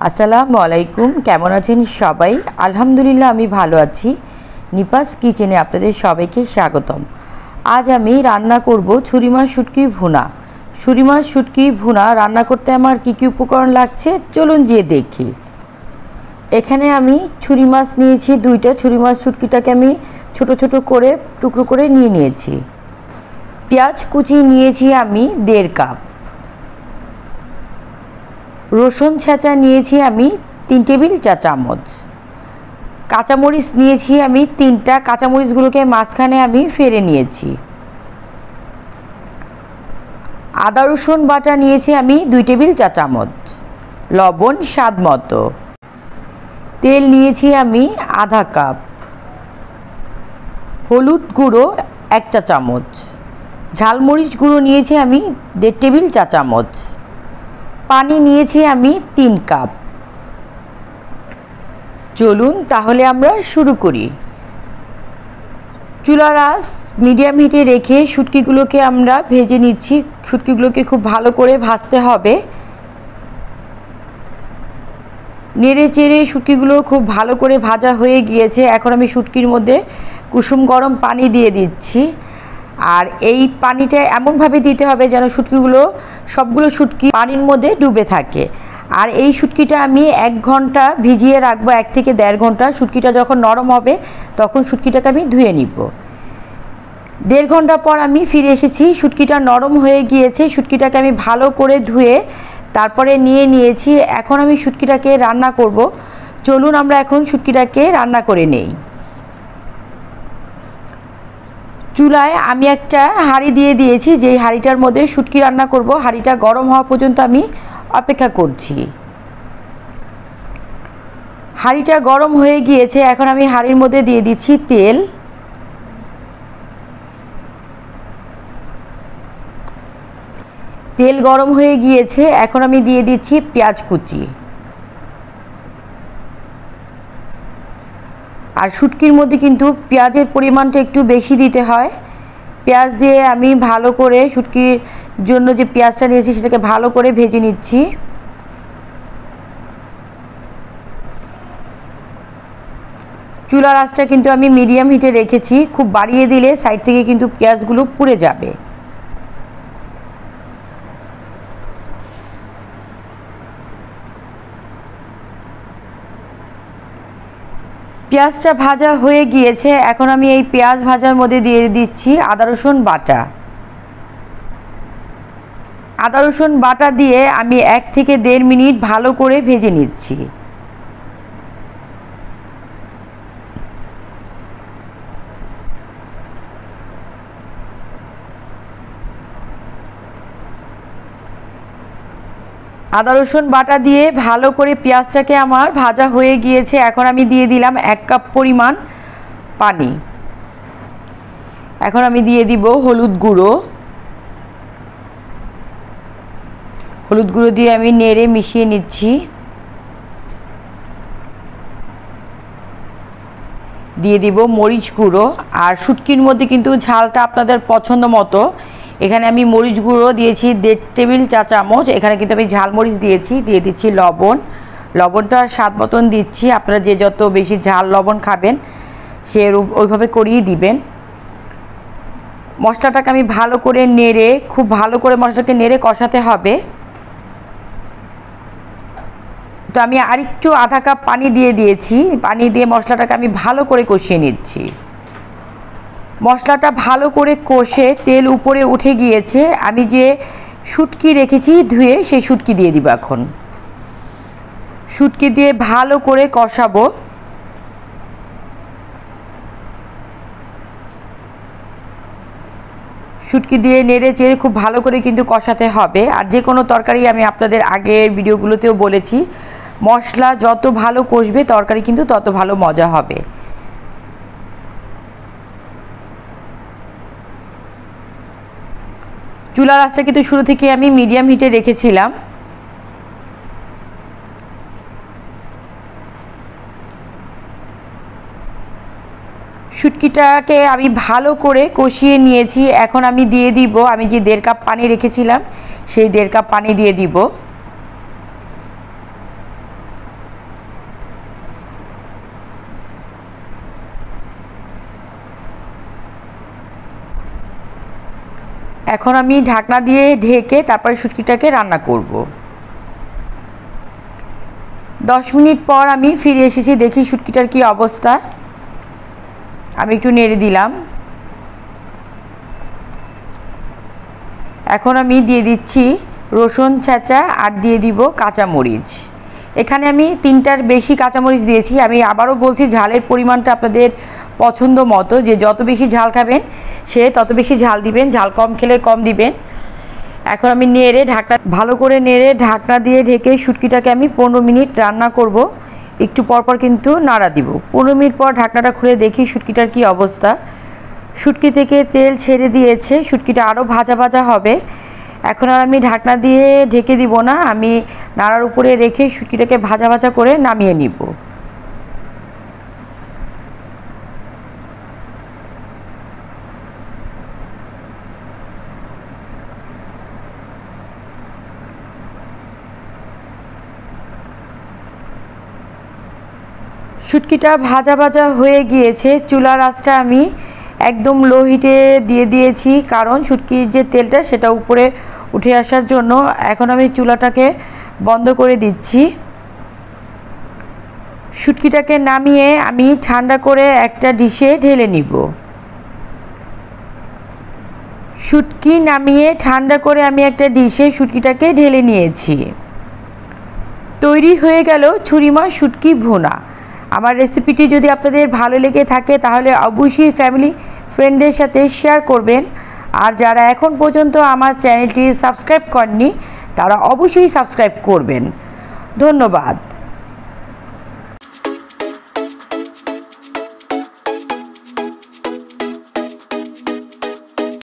আসসালামু আলাইকুম, কেমন আছেন সবাই? আলহামদুলিল্লাহ আমি ভালো আছি। নিপাস কিচেনে আপনাদের সবাইকে স্বাগতম। আজ আমি রান্না করব ছুরি মাছ শুটকি ভুনা। ছুরি মাছ শুটকি ভুনা রান্না করতে আমার কী কী উপকরণ লাগছে চলুন যেয়ে দেখি। এখানে আমি ছুরি মাছ নিয়েছি দুইটা। ছুরি মাছ শুটকিটাকে আমি ছোট ছোট করে টুকরো করে নিয়েছি। পেঁয়াজ কুচি নিয়েছি আমি 1.5 কাপ। রসুন ছেঁচা নিয়েছি আমি 3 টেবিল চা চামচ। কাঁচামরিচ নিয়েছি আমি 3টা। কাঁচামরিচগুলোকে মাঝখানে আমি ফেলে নিয়েছি। আদা রসুন বাটা নিয়েছি আমি 2 টেবিল চা চামচ। লবণ স্বাদ মতো। তেল নিয়েছি আমি আধা কাপ। হলুদ গুঁড়ো 1 চা চামচ। ঝালমরিচ গুঁড়ো নিয়েছি আমি 1.5 টেবিল চা চামচ। পানি নিয়েছি আমি 3 কাপ। চলুন তাহলে আমরা শুরু করি। চুলার আঁচ মিডিয়াম হিটে রেখে শুটকিগুলোকে আমরা ভেজে নিচ্ছি। শুটকিগুলোকে খুব ভালো করে ভাজতে হবে। নেড়ে চেড়ে শুটকিগুলো খুব ভালো করে ভাজা হয়ে গিয়েছে। এখন আমি শুটকির মধ্যে কুসুম গরম পানি দিয়ে দিচ্ছি। আর এই পানিটা এমনভাবে দিতে হবে যেন শুটকিগুলো সবগুলো শুটকি পানির মধ্যে ডুবে থাকে। আর এই শুটকিটা আমি 1 ঘন্টা ভিজিয়ে রাখবো, 1 থেকে 1.5 ঘন্টা। শুটকিটা যখন নরম হবে তখন শুটকিটাকে আমি ধুয়ে নিব। 1.5 ঘন্টা পর আমি ফিরে এসেছি। শুটকিটা নরম হয়ে গিয়েছে। শুটকিটাকে আমি ভালো করে ধুয়ে তারপরে নিয়েছি। এখন আমি শুটকিটাকে রান্না করব। চলুন আমরা এখন শুটকিটাকে রান্না করে নেই। চুলায় আমি একটা হাঁড়ি দিয়ে দিয়েছি, যেই হাঁড়িটার মধ্যে শুটকি রান্না করব। হাঁড়িটা গরম হওয়া পর্যন্ত আমি অপেক্ষা করছি। হাঁড়িটা গরম হয়ে গিয়েছে। এখন আমি হাঁড়ির মধ্যে দিয়ে দিচ্ছি তেল। তেল গরম হয়ে গিয়েছে। এখন আমি দিয়ে দিচ্ছি পেঁয়াজ কুচি। আর শুটকির মধ্যে কিন্তু পেঁয়াজের পরিমাণটা একটু বেশি দিতে হয়। পেঁয়াজ দিয়ে আমি ভালো করে শুটকির জন্য যে পেঁয়াজটা নিয়েছি সেটাকে ভালো করে ভেজে নিচ্ছি। চুলার আঁচটা কিন্তু আমি মিডিয়াম হিটে রেখেছি। খুব বাড়িয়ে দিলে সাইড থেকে কিন্তু পেঁয়াজগুলো পুড়ে যাবে। পেঁয়াজটা ভাজা হয়ে গিয়েছে। এখন আমি এই পেঁয়াজ ভাজার মধ্যে দিয়ে দিচ্ছি আদা রসুন বাটা। আদা রসুন বাটা দিয়ে আমি 1 থেকে 1.5 মিনিট ভালো করে ভেজে নিচ্ছি। আদা রসুন বাটা দিয়ে ভালো করে পেঁয়াজটাকে আমার ভাজা হয়ে গিয়েছে। এখন আমি দিয়ে দিলাম 1 কাপ পরিমাণ পানি। এখন আমি দিয়ে দিব হলুদ গুঁড়ো। হলুদ গুঁড়ো দিয়ে আমি নেড়ে মিশিয়ে নিচ্ছি। দিয়ে দিব মরিচ গুঁড়ো। আর শুটকির মধ্যে কিন্তু ঝালটা আপনাদের পছন্দ মতো। এখানে আমি মরিচ গুঁড়ো দিয়েছি 1.5 টেবিল চা চামচ। এখানে কিন্তু আমি ঝাল মরিচ দিয়েছি। দিয়ে দিচ্ছি লবণ। লবণটা স্বাদ মতন দিচ্ছি। আপনারা যে যত বেশি ঝাল লবণ খাবেন সে ওইভাবে করিয়ে দিবেন। মশলাটাকে আমি ভালো করে নেড়ে খুব ভালো করে মশলাটাকে নেড়ে কষাতে হবে। তো আমি আরেকটু আধা কাপ পানি দিয়ে দিয়েছি। পানি দিয়ে মশলাটাকে আমি ভালো করে কষিয়ে নিচ্ছি। মশলাটা ভালো করে কষে তেল উপরে উঠে গিয়েছে। আমি যে শুটকি রেখেছি ধুয়ে সেই শুটকি দিয়ে দিব। এখন শুটকি দিয়ে ভালো করে কষাবো। শুটকি দিয়ে নেড়ে চেড়ে খুব ভালো করে কিন্তু কষাতে হবে। আর যে কোনো তরকারি আমি আপনাদের আগের ভিডিওগুলোতেও বলেছি, মশলা যত ভালো কষবে তরকারি কিন্তু তত ভালো মজা হবে। চুলার আঁচটা কিন্তু শুরু থেকে আমি মিডিয়াম হিটে রেখেছিলাম। শুটকিটাকে আমি ভালো করে কষিয়ে নিয়েছি। এখন আমি দিয়ে দিব আমি যে 1.5 কাপ পানি রেখেছিলাম সেই 1.5 কাপ পানি দিয়ে দিব। এখন আমি ঢাকনা দিয়ে ঢেকে তারপরে শুটকিটাকে রান্না করব। 10 মিনিট পর আমি ফিরে এসেছি, দেখি শুটকিটার কি অবস্থা। আমি একটু নেড়ে দিলাম। এখন আমি দিয়ে দিচ্ছি রসুন ছেঁচা আর দিয়ে দিব কাঁচামরিচ। এখানে আমি 3টার বেশি কাঁচামরিচ দিয়েছি। আমি আবারও বলছি, ঝালের পরিমাণটা আপনাদের পছন্দ মতো, যে যত বেশি ঝাল খাবেন সে তত বেশি ঝাল দিবেন, ঝাল কম খেলে কম দিবেন। এখন আমি নেড়ে ঢাকনা ভালো করে নেড়ে ঢাকনা দিয়ে ঢেকে শুটকিটাকে আমি 15 মিনিট রান্না করব। একটু পরপর কিন্তু নাড়া দিব। 15 মিনিট পর ঢাকনাটা খুলে দেখি শুটকিটার কি অবস্থা। শুটকি থেকে তেল ছেড়ে দিয়েছে, শুটকিটা আরও ভাজা ভাজা হবে। এখন আর আমি ঢাকনা দিয়ে ঢেকে দিব না, আমি নাড়ার উপরে রেখে শুটকিটাকে ভাজা ভাজা করে নামিয়ে নিব। শুটকিটা ভাজা ভাজা হয়ে গিয়েছে। চুলার আঁচটা আমি একদম লো হিটে দিয়ে দিয়েছি, কারণ শুটকির যে তেলটা সেটা উপরে উঠে আসার জন্য। এখন আমি চুলাটাকে বন্ধ করে দিচ্ছি। শুটকিটাকে নামিয়ে আমি ঠান্ডা করে একটা ডিশে ঢেলে নিব। শুটকি নামিয়ে ঠান্ডা করে আমি একটা ডিশে শুটকিটাকে ঢেলে নিয়েছি। তৈরি হয়ে গেল ছুরিমা শুটকি ভুনা। আমার রেসিপিটি যদি আপনাদের ভালো লেগে থাকে তাহলে অবশ্যই ফ্যামিলি ফ্রেন্ডদের সাথে শেয়ার করবেন। আর যারা এখন পর্যন্ত আমার চ্যানেলটি সাবস্ক্রাইব করেননি তারা অবশ্যই সাবস্ক্রাইব করবেন। ধন্যবাদ।